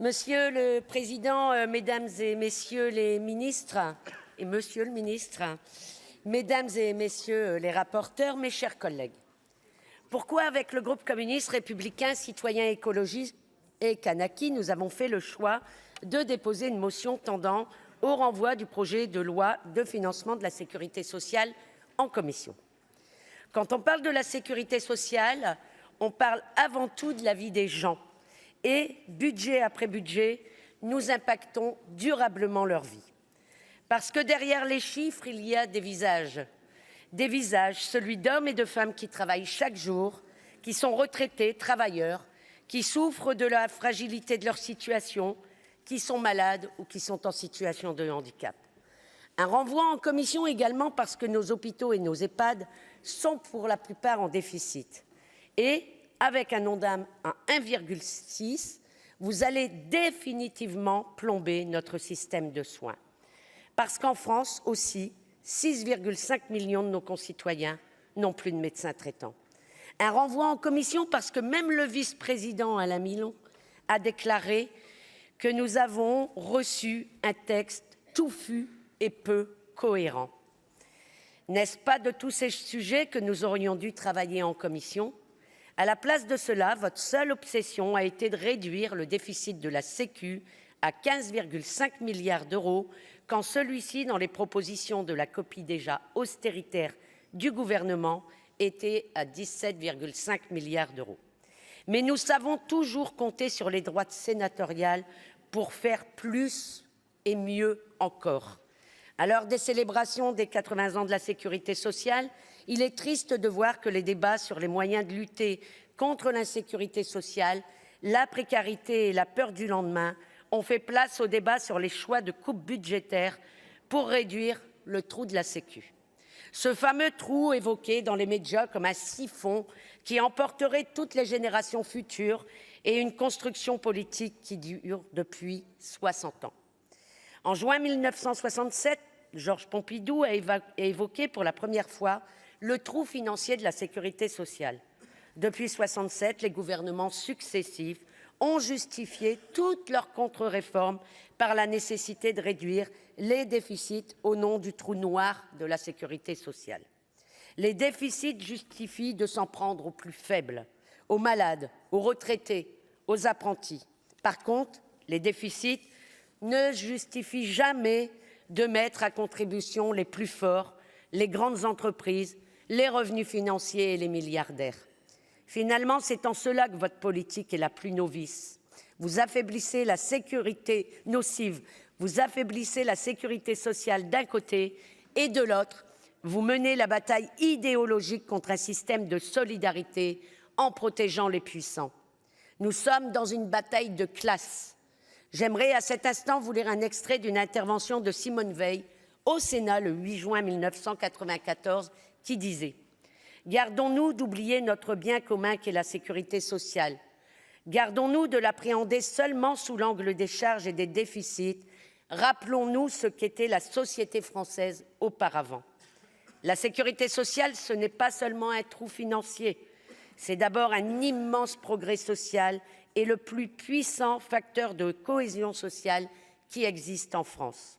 Monsieur le Président, Mesdames et Messieurs les ministres, et Monsieur le ministre, Mesdames et Messieurs les rapporteurs, mes chers collègues, pourquoi, avec le groupe communiste, républicain, citoyen, écologiste et Kanaki, nous avons fait le choix de déposer une motion tendant au renvoi du projet de loi de financement de la sécurité sociale en commission. Quand on parle de la sécurité sociale, on parle avant tout de la vie des gens. Et, budget après budget, nous impactons durablement leur vie. Parce que derrière les chiffres, il y a des visages. Des visages, celui d'hommes et de femmes qui travaillent chaque jour, qui sont retraités, travailleurs, qui souffrent de la fragilité de leur situation, qui sont malades ou qui sont en situation de handicap. Un renvoi en commission également parce que nos hôpitaux et nos EHPAD sont pour la plupart en déficit. Et avec un Ondam à 1,6, vous allez définitivement plomber notre système de soins. Parce qu'en France aussi, 6,5 millions de nos concitoyens n'ont plus de médecin traitant. Un renvoi en commission parce que même le vice-président Alain Milon a déclaré que nous avons reçu un texte touffu et peu cohérent. N'est-ce pas de tous ces sujets que nous aurions dû travailler en commission ? À la place de cela, votre seule obsession a été de réduire le déficit de la Sécu à 15,5 milliards d'euros, quand celui-ci, dans les propositions de la copie déjà austéritaire du gouvernement, était à 17,5 milliards d'euros. Mais nous savons toujours compter sur les droites sénatoriales pour faire plus et mieux encore. À l'heure des célébrations des 80 ans de la sécurité sociale, il est triste de voir que les débats sur les moyens de lutter contre l'insécurité sociale, la précarité et la peur du lendemain ont fait place au débat sur les choix de coupes budgétaires pour réduire le trou de la Sécu. Ce fameux trou évoqué dans les médias comme un siphon qui emporterait toutes les générations futures et une construction politique qui dure depuis 60 ans. En juin 1967, Georges Pompidou a évoqué pour la première fois le trou financier de la sécurité sociale. Depuis 1967, les gouvernements successifs ont justifié toutes leurs contre-réformes par la nécessité de réduire les déficits au nom du trou noir de la sécurité sociale. Les déficits justifient de s'en prendre aux plus faibles, aux malades, aux retraités, aux apprentis. Par contre, les déficits ne justifient jamais de mettre à contribution les plus forts, les grandes entreprises, les revenus financiers et les milliardaires. Finalement, c'est en cela que votre politique est la plus novice. Vous affaiblissez la sécurité nocive, vous affaiblissez la sécurité sociale d'un côté et de l'autre, vous menez la bataille idéologique contre un système de solidarité en protégeant les puissants. Nous sommes dans une bataille de classe. J'aimerais à cet instant vous lire un extrait d'une intervention de Simone Veil au Sénat le 8 juin 1994 qui disait « Gardons-nous d'oublier notre bien commun qu'est la sécurité sociale. Gardons-nous de l'appréhender seulement sous l'angle des charges et des déficits. Rappelons-nous ce qu'était la société française auparavant. La sécurité sociale, ce n'est pas seulement un trou financier. C'est d'abord un immense progrès social et le plus puissant facteur de cohésion sociale qui existe en France,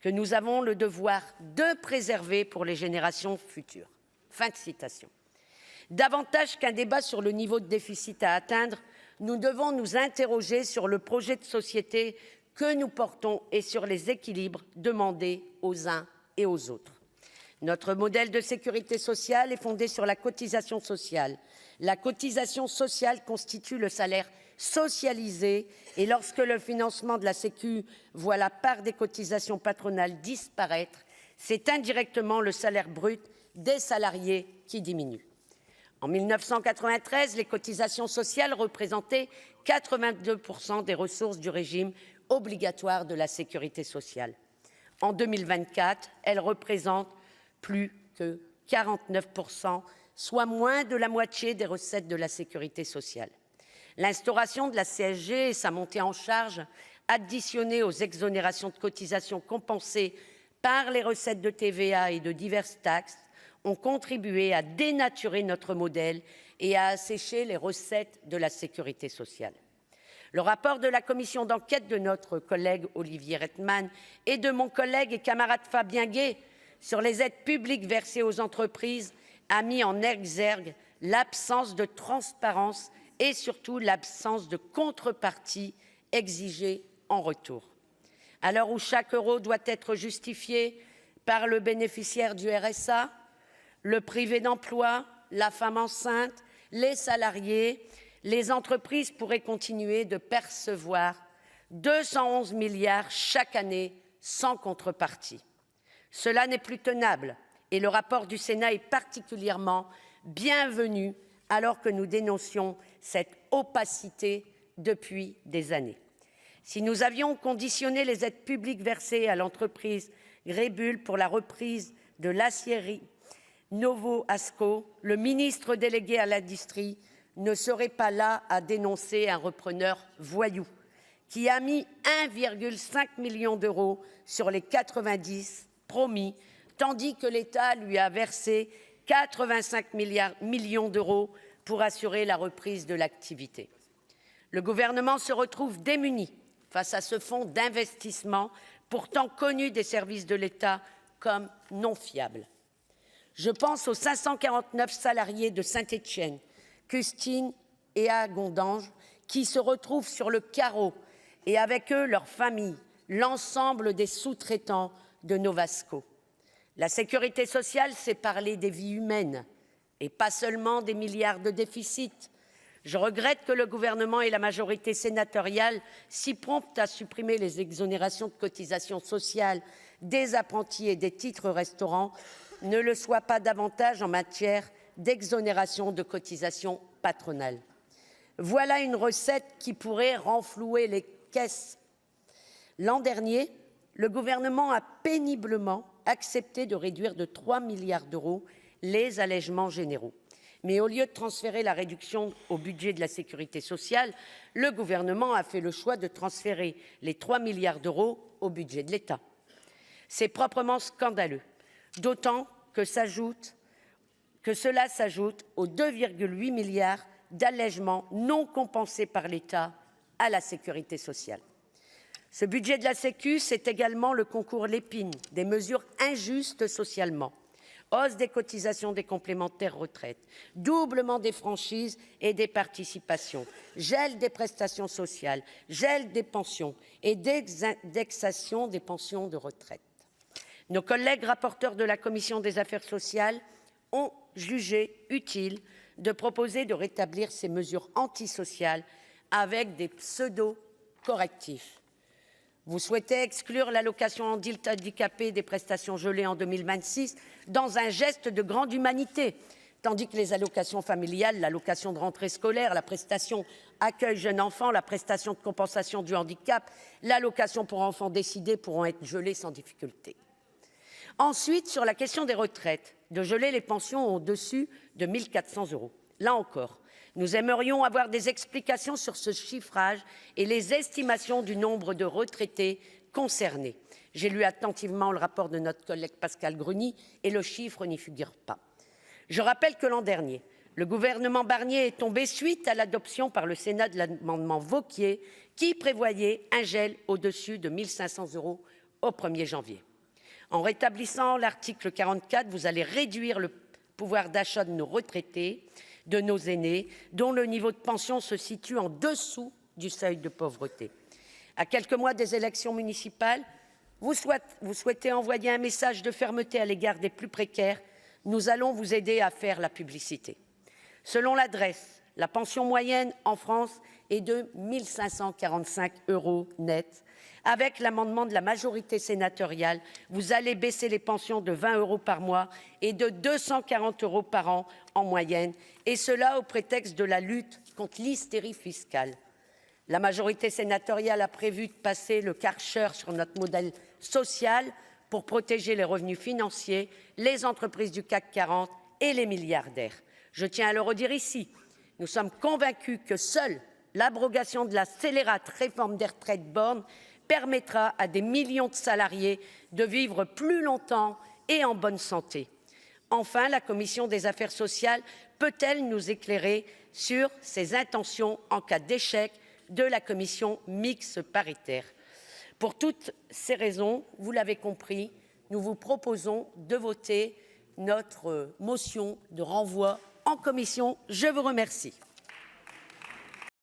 que nous avons le devoir de préserver pour les générations futures. » Fin de citation. Davantage qu'un débat sur le niveau de déficit à atteindre, nous devons nous interroger sur le projet de société que nous portons et sur les équilibres demandés aux uns et aux autres. Notre modèle de sécurité sociale est fondé sur la cotisation sociale. La cotisation sociale constitue le salaire socialisé et lorsque le financement de la Sécu voit la part des cotisations patronales disparaître, c'est indirectement le salaire brut des salariés qui diminue. En 1993, les cotisations sociales représentaient 82% des ressources du régime obligatoire de la sécurité sociale. En 2024, elles représentent plus que 49%, soit moins de la moitié des recettes de la sécurité sociale. L'instauration de la CSG et sa montée en charge, additionnées aux exonérations de cotisations compensées par les recettes de TVA et de diverses taxes, ont contribué à dénaturer notre modèle et à assécher les recettes de la sécurité sociale. Le rapport de la commission d'enquête de notre collègue Olivier Reitmans et de mon collègue et camarade Fabien Gay sur les aides publiques versées aux entreprises a mis en exergue l'absence de transparence et surtout l'absence de contrepartie exigée en retour. À l'heure où chaque euro doit être justifié par le bénéficiaire du RSA, le privé d'emploi, la femme enceinte, les salariés, les entreprises pourraient continuer de percevoir 211 milliards chaque année sans contrepartie. Cela n'est plus tenable et le rapport du Sénat est particulièrement bienvenu alors que nous dénoncions cette opacité depuis des années. Si nous avions conditionné les aides publiques versées à l'entreprise Greybull pour la reprise de l'aciérie Novo Ascó, le ministre délégué à l'industrie ne serait pas là à dénoncer un repreneur voyou qui a mis 1,5 million d'euros sur les 90 promis, tandis que l'État lui a versé 85 millions d'euros pour assurer la reprise de l'activité. Le gouvernement se retrouve démuni face à ce fonds d'investissement pourtant connu des services de l'État comme non fiable. Je pense aux 549 salariés de Saint-Étienne, Custines et à Gondange qui se retrouvent sur le carreau et avec eux leurs familles, l'ensemble des sous-traitants de Novasco. La sécurité sociale, c'est parler des vies humaines et pas seulement des milliards de déficit. Je regrette que le gouvernement et la majorité sénatoriale, si promptes à supprimer les exonérations de cotisations sociales des apprentis et des titres restaurants, ne le soient pas davantage en matière d'exonération de cotisations patronales. Voilà une recette qui pourrait renflouer les caisses. L'an dernier, le gouvernement a péniblement accepté de réduire de 3 milliards d'euros les allègements généraux. Mais au lieu de transférer la réduction au budget de la sécurité sociale, le gouvernement a fait le choix de transférer les 3 milliards d'euros au budget de l'État. C'est proprement scandaleux, d'autant que cela s'ajoute aux 2,8 milliards d'allègements non compensés par l'État à la sécurité sociale. Ce budget de la Sécu, c'est également le concours Lépine des mesures injustes socialement. Hausse des cotisations des complémentaires retraite, doublement des franchises et des participations, gel des prestations sociales, gel des pensions et d'indexation des pensions de retraite. Nos collègues rapporteurs de la commission des affaires sociales ont jugé utile de proposer de rétablir ces mesures antisociales avec des pseudo-correctifs. Vous souhaitez exclure l'allocation handicapé des prestations gelées en 2026 dans un geste de grande humanité, tandis que les allocations familiales, l'allocation de rentrée scolaire, la prestation accueil jeune enfant, la prestation de compensation du handicap, l'allocation pour enfants décédés pourront être gelées sans difficulté. Ensuite, sur la question des retraites, de geler les pensions au-dessus de 1 400 €. Là encore, nous aimerions avoir des explications sur ce chiffrage et les estimations du nombre de retraités concernés. J'ai lu attentivement le rapport de notre collègue Pascale Gruny et le chiffre n'y figure pas. Je rappelle que l'an dernier, le gouvernement Barnier est tombé suite à l'adoption par le Sénat de l'amendement Wauquiez qui prévoyait un gel au-dessus de 1 500 € au 1er janvier. En rétablissant l'article 44, vous allez réduire le pouvoir d'achat de nos retraités, de nos aînés, dont le niveau de pension se situe en dessous du seuil de pauvreté. À quelques mois des élections municipales, vous souhaitez envoyer un message de fermeté à l'égard des plus précaires. Nous allons vous aider à faire la publicité. Selon l'adresse, la pension moyenne en France est de 1 545 € net. Avec l'amendement de la majorité sénatoriale, vous allez baisser les pensions de 20 € par mois et de 240 € par an en moyenne, et cela au prétexte de la lutte contre l'hystérie fiscale. La majorité sénatoriale a prévu de passer le Karcher sur notre modèle social pour protéger les revenus financiers, les entreprises du CAC 40 et les milliardaires. Je tiens à le redire ici, nous sommes convaincus que seule l'abrogation de la scélérate réforme des retraites bornes permettra à des millions de salariés de vivre plus longtemps et en bonne santé. Enfin, la commission des affaires sociales peut-elle nous éclairer sur ses intentions en cas d'échec de la commission mixte paritaire. Pour toutes ces raisons, vous l'avez compris, nous vous proposons de voter notre motion de renvoi en commission. Je vous remercie.